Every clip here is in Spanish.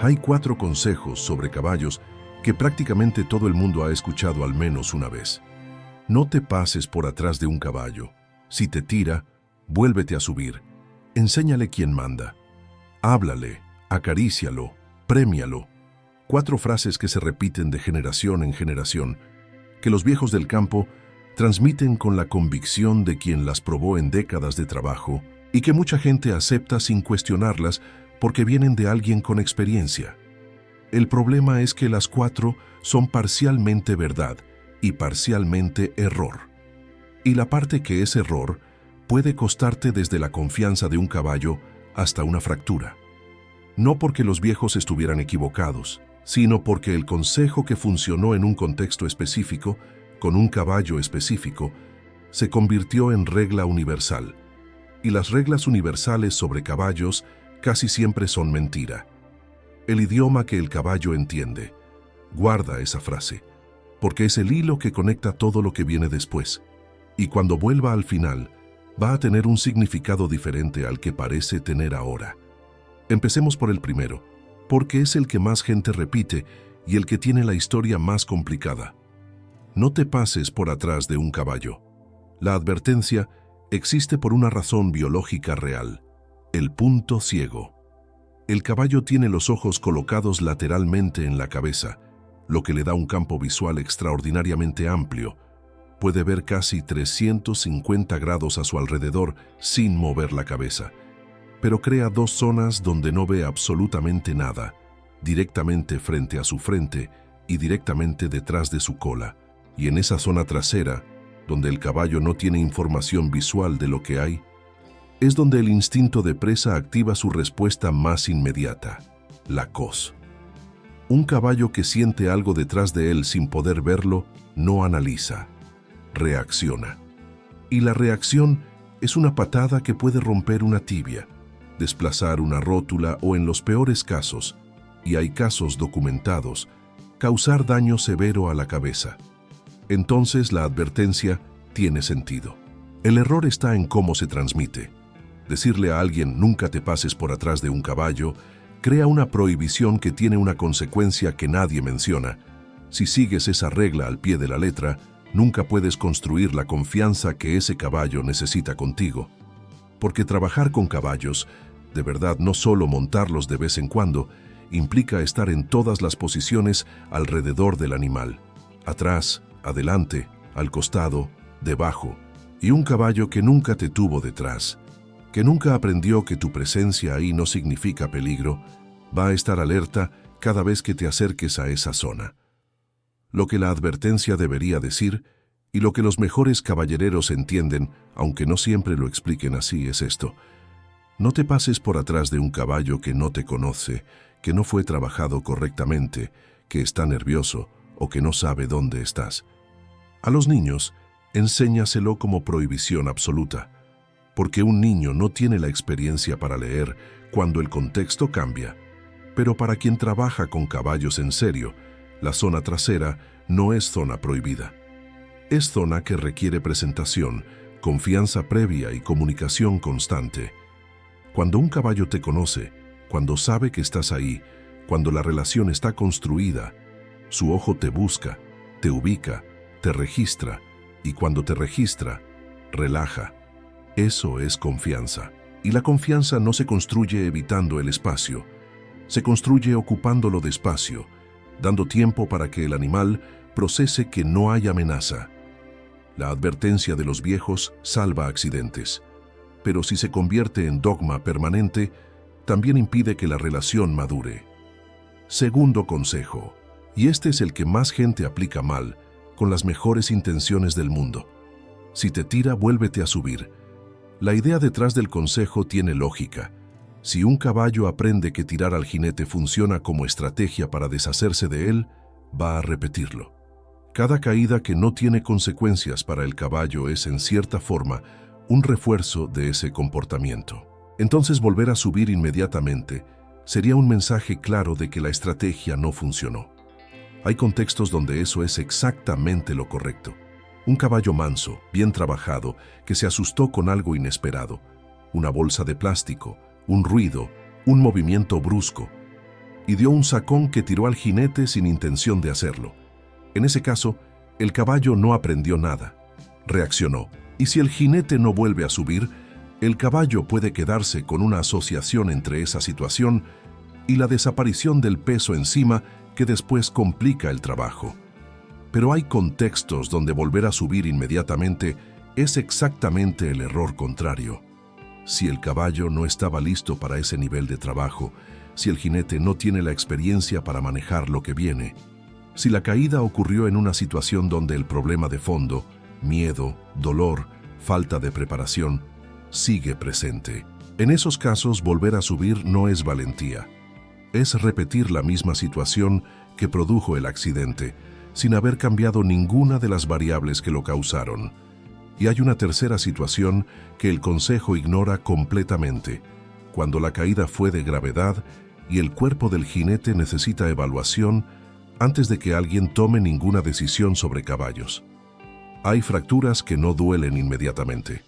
Hay 4 consejos sobre caballos que prácticamente todo el mundo ha escuchado al menos una vez. No te pases por atrás de un caballo. Si te tira, vuélvete a subir. Enséñale quién manda. Háblale, acarícialo, prémialo. 4 frases que se repiten de generación en generación, que los viejos del campo transmiten con la convicción de quien las probó en décadas de trabajo y que mucha gente acepta sin cuestionarlas porque vienen de alguien con experiencia. El problema es que las 4 son parcialmente verdad y parcialmente error. Y la parte que es error puede costarte desde la confianza de un caballo hasta una fractura. No porque los viejos estuvieran equivocados, sino porque el consejo que funcionó en un contexto específico, con un caballo específico, se convirtió en regla universal. Y las reglas universales sobre caballos casi siempre son mentira. El idioma que el caballo entiende. Guarda esa frase, porque es el hilo que conecta todo lo que viene después. Y cuando vuelva al final, va a tener un significado diferente al que parece tener ahora. Empecemos por el primero, porque es el que más gente repite y el que tiene la historia más complicada. No te pases por atrás de un caballo. La advertencia existe por una razón biológica real: el punto ciego. El caballo tiene los ojos colocados lateralmente en la cabeza, lo que le da un campo visual extraordinariamente amplio. Puede ver casi 350 grados a su alrededor sin mover la cabeza, pero crea 2 zonas donde no ve absolutamente nada, directamente frente a su frente y directamente detrás de su cola. Y en esa zona trasera, donde el caballo no tiene información visual de lo que hay, es donde el instinto de presa activa su respuesta más inmediata: la coz. Un caballo que siente algo detrás de él sin poder verlo, no analiza, reacciona. Y la reacción es una patada que puede romper una tibia, desplazar una rótula o, en los peores casos, y hay casos documentados, causar daño severo a la cabeza. Entonces la advertencia tiene sentido. El error está en cómo se transmite. Decirle a alguien "nunca te pases por atrás de un caballo" crea una prohibición que tiene una consecuencia que nadie menciona. Si sigues esa regla al pie de la letra, nunca puedes construir la confianza que ese caballo necesita contigo. Porque trabajar con caballos, de verdad, no solo montarlos de vez en cuando, implica estar en todas las posiciones alrededor del animal: atrás, adelante, al costado, debajo. Y un caballo que nunca te tuvo detrás, que nunca aprendió que tu presencia ahí no significa peligro, va a estar alerta cada vez que te acerques a esa zona. Lo que la advertencia debería decir, y lo que los mejores caballereros entienden, aunque no siempre lo expliquen así, es esto: no te pases por atrás de un caballo que no te conoce, que no fue trabajado correctamente, que está nervioso o que no sabe dónde estás. A los niños, enséñaselo como prohibición absoluta, porque un niño no tiene la experiencia para leer cuando el contexto cambia. Pero para quien trabaja con caballos en serio, la zona trasera no es zona prohibida. Es zona que requiere presentación, confianza previa y comunicación constante. Cuando un caballo te conoce, cuando sabe que estás ahí, cuando la relación está construida, su ojo te busca, te ubica, te registra, y cuando te registra, relaja. Eso es confianza. Y la confianza no se construye evitando el espacio, se construye ocupándolo despacio, dando tiempo para que el animal procese que no hay amenaza. La advertencia de los viejos salva accidentes, pero si se convierte en dogma permanente, también impide que la relación madure. Segundo consejo, y este es el que más gente aplica mal, con las mejores intenciones del mundo: si te tira, vuélvete a subir. La idea detrás del consejo tiene lógica. Si un caballo aprende que tirar al jinete funciona como estrategia para deshacerse de él, va a repetirlo. Cada caída que no tiene consecuencias para el caballo es, en cierta forma, un refuerzo de ese comportamiento. Entonces, volver a subir inmediatamente sería un mensaje claro de que la estrategia no funcionó. Hay contextos donde eso es exactamente lo correcto. Un caballo manso, bien trabajado, que se asustó con algo inesperado, una bolsa de plástico, un ruido, un movimiento brusco. y dio un sacón que tiró al jinete sin intención de hacerlo. En ese caso, el caballo no aprendió nada. Reaccionó. Y si el jinete no vuelve a subir, el caballo puede quedarse con una asociación entre esa situación y la desaparición del peso encima que después complica el trabajo. Pero hay contextos donde volver a subir inmediatamente es exactamente el error contrario. Si el caballo no estaba listo para ese nivel de trabajo, si el jinete no tiene la experiencia para manejar lo que viene, si la caída ocurrió en una situación donde el problema de fondo, miedo, dolor, falta de preparación, sigue presente. En esos casos, volver a subir no es valentía. Es repetir la misma situación que produjo el accidente, sin haber cambiado ninguna de las variables que lo causaron. Y hay una tercera situación que el consejo ignora completamente, cuando la caída fue de gravedad y el cuerpo del jinete necesita evaluación antes de que alguien tome ninguna decisión sobre caballos. Hay fracturas que no duelen inmediatamente.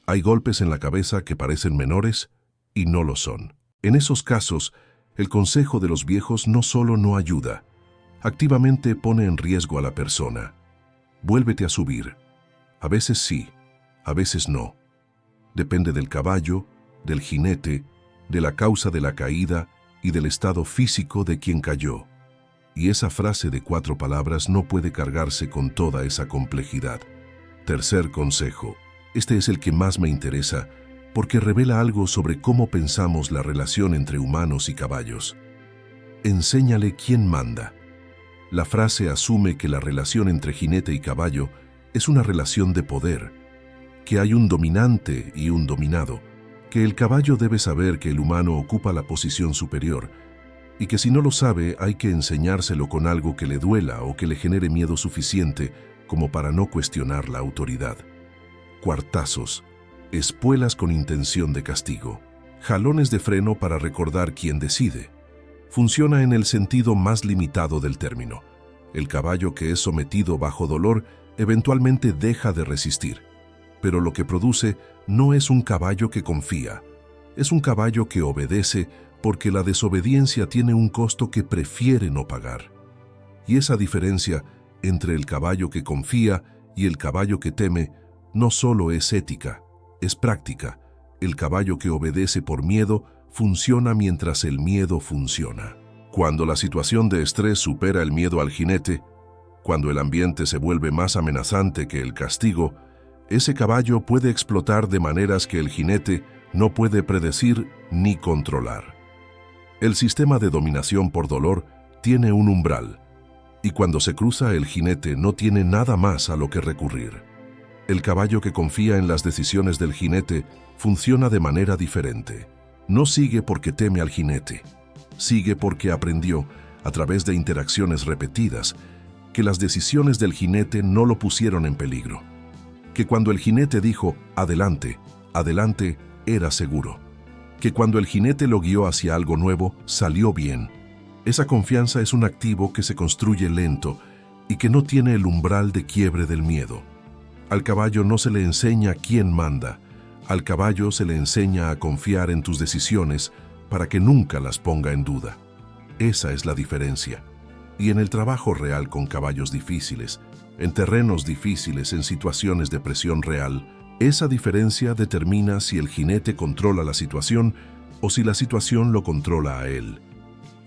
Hay golpes en la cabeza que parecen menores y no lo son. En esos casos, el consejo de los viejos no solo no ayuda, activamente pone en riesgo a la persona. Vuélvete a subir. A veces sí, a veces no. Depende del caballo, del jinete, de la causa de la caída y del estado físico de quien cayó. Y esa frase de 4 palabras no puede cargarse con toda esa complejidad. Tercer consejo. Este es el que más me interesa, porque revela algo sobre cómo pensamos la relación entre humanos y caballos. Enséñale quién manda. La frase asume que la relación entre jinete y caballo es una relación de poder, que hay un dominante y un dominado, que el caballo debe saber que el humano ocupa la posición superior, y que si no lo sabe hay que enseñárselo con algo que le duela o que le genere miedo suficiente como para no cuestionar la autoridad. Cuartazos, espuelas con intención de castigo, jalones de freno para recordar quién decide. Funciona en el sentido más limitado del término. El caballo que es sometido bajo dolor eventualmente deja de resistir, pero lo que produce no es un caballo que confía, es un caballo que obedece porque la desobediencia tiene un costo que prefiere no pagar. Y esa diferencia entre el caballo que confía y el caballo que teme no solo es ética, es práctica. El caballo que obedece por miedo funciona mientras el miedo funciona. Cuando la situación de estrés supera el miedo al jinete, cuando el ambiente se vuelve más amenazante que el castigo, ese caballo puede explotar de maneras que el jinete no puede predecir ni controlar. El sistema de dominación por dolor tiene un umbral, y cuando se cruza el jinete no tiene nada más a lo que recurrir. El caballo que confía en las decisiones del jinete funciona de manera diferente. No sigue porque teme al jinete, sigue porque aprendió, a través de interacciones repetidas, que las decisiones del jinete no lo pusieron en peligro. Que cuando el jinete dijo, adelante, adelante, era seguro. Que cuando el jinete lo guió hacia algo nuevo, salió bien. Esa confianza es un activo que se construye lento y que no tiene el umbral de quiebre del miedo. Al caballo no se le enseña quién manda. Al caballo se le enseña a confiar en tus decisiones para que nunca las ponga en duda. Esa es la diferencia. Y en el trabajo real con caballos difíciles, en terrenos difíciles, en situaciones de presión real, esa diferencia determina si el jinete controla la situación o si la situación lo controla a él.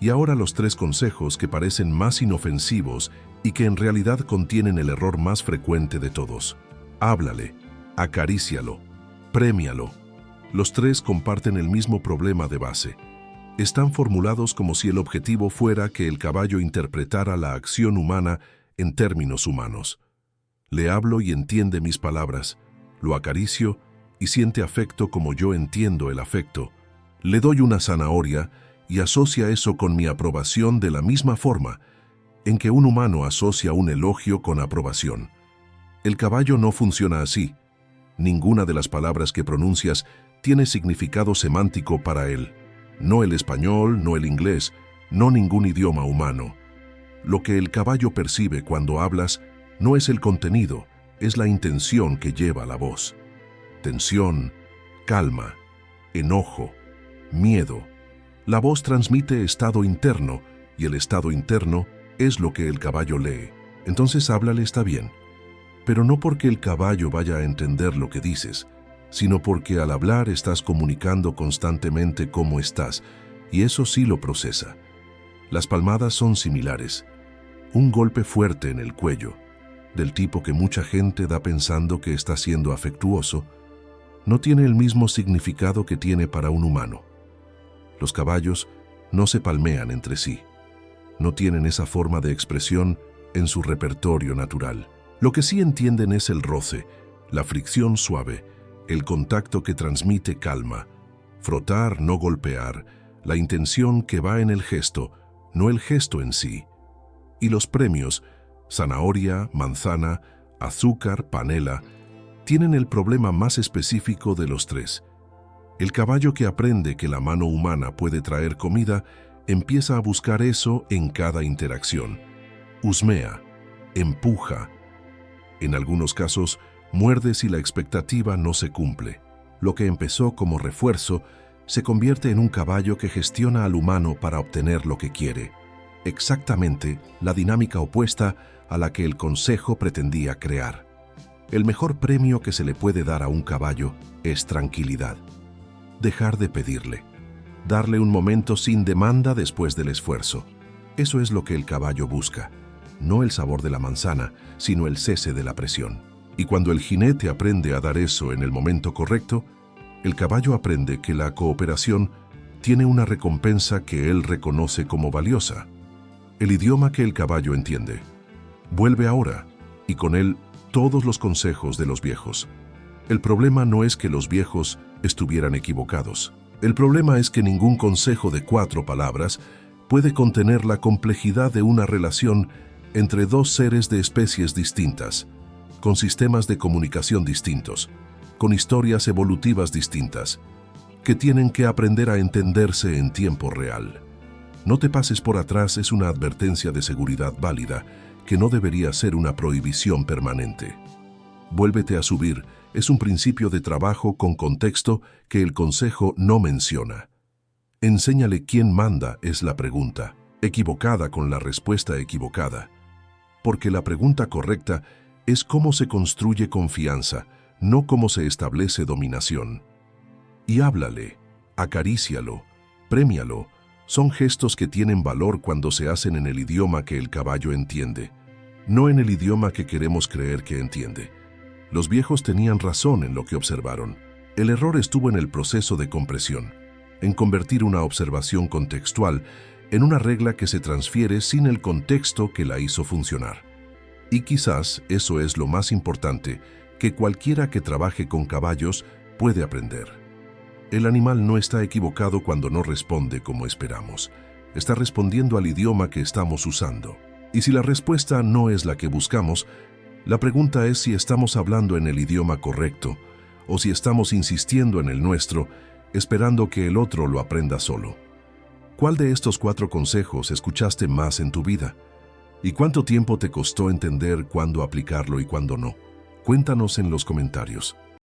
Y ahora los 3 consejos que parecen más inofensivos y que en realidad contienen el error más frecuente de todos. Háblale, acarícialo, prémialo. Los 3 comparten el mismo problema de base. Están formulados como si el objetivo fuera que el caballo interpretara la acción humana en términos humanos. Le hablo y entiende mis palabras. Lo acaricio y siente afecto como yo entiendo el afecto. Le doy una zanahoria y asocia eso con mi aprobación de la misma forma en que un humano asocia un elogio con aprobación. El caballo no funciona así. Ninguna de las palabras que pronuncias tiene significado semántico para él. No el español, no el inglés, no ningún idioma humano. Lo que el caballo percibe cuando hablas no es el contenido, es la intención que lleva la voz. Tensión, calma, enojo, miedo, La voz transmite estado interno, y el estado interno es lo que el caballo lee. Entonces háblale, está bien. Pero no porque el caballo vaya a entender lo que dices, sino porque al hablar estás comunicando constantemente cómo estás, y eso sí lo procesa. Las palmadas son similares. Un golpe fuerte en el cuello, del tipo que mucha gente da pensando que está siendo afectuoso, no tiene el mismo significado que tiene para un humano. Los caballos no se palmean entre sí. No tienen esa forma de expresión en su repertorio natural. Lo que sí entienden es el roce, la fricción suave, el contacto que transmite calma, frotar, no golpear, la intención que va en el gesto, no el gesto en sí. Y los premios, zanahoria, manzana, azúcar, panela, tienen el problema más específico de los tres. El caballo que aprende que la mano humana puede traer comida, empieza a buscar eso en cada interacción. Husmea, empuja. En algunos casos, muerde si la expectativa no se cumple. Lo que empezó como refuerzo se convierte en un caballo que gestiona al humano para obtener lo que quiere. Exactamente la dinámica opuesta a la que el consejo pretendía crear. El mejor premio que se le puede dar a un caballo es tranquilidad. Dejar de pedirle. Darle un momento sin demanda después del esfuerzo. Eso es lo que el caballo busca. No el sabor de la manzana, sino el cese de la presión. Y cuando el jinete aprende a dar eso en el momento correcto, el caballo aprende que la cooperación tiene una recompensa que él reconoce como valiosa. El idioma que el caballo entiende. Vuelve ahora, y con él todos los consejos de los viejos. El problema no es que los viejos estuvieran equivocados. El problema es que ningún consejo de 4 palabras puede contener la complejidad de una relación entre dos seres de especies distintas, con sistemas de comunicación distintos, con historias evolutivas distintas, que tienen que aprender a entenderse en tiempo real. No te pases por atrás es una advertencia de seguridad válida, que no debería ser una prohibición permanente. Vuélvete a subir es un principio de trabajo con contexto que el consejo no menciona. Enséñale quién manda es la pregunta, equivocada con la respuesta equivocada. Porque la pregunta correcta es cómo se construye confianza, no cómo se establece dominación. Y háblale, acarícialo, prémialo. Son gestos que tienen valor cuando se hacen en el idioma que el caballo entiende, no en el idioma que queremos creer que entiende. Los viejos tenían razón en lo que observaron. El error estuvo en el proceso de compresión, en convertir una observación contextual en una regla que se transfiere sin el contexto que la hizo funcionar. Y quizás eso es lo más importante que cualquiera que trabaje con caballos puede aprender. El animal no está equivocado cuando no responde como esperamos. Está respondiendo al idioma que estamos usando. Y si la respuesta no es la que buscamos, la pregunta es si estamos hablando en el idioma correcto o si estamos insistiendo en el nuestro, esperando que el otro lo aprenda solo. ¿Cuál de estos 4 consejos escuchaste más en tu vida? ¿Y cuánto tiempo te costó entender cuándo aplicarlo y cuándo no? Cuéntanos en los comentarios.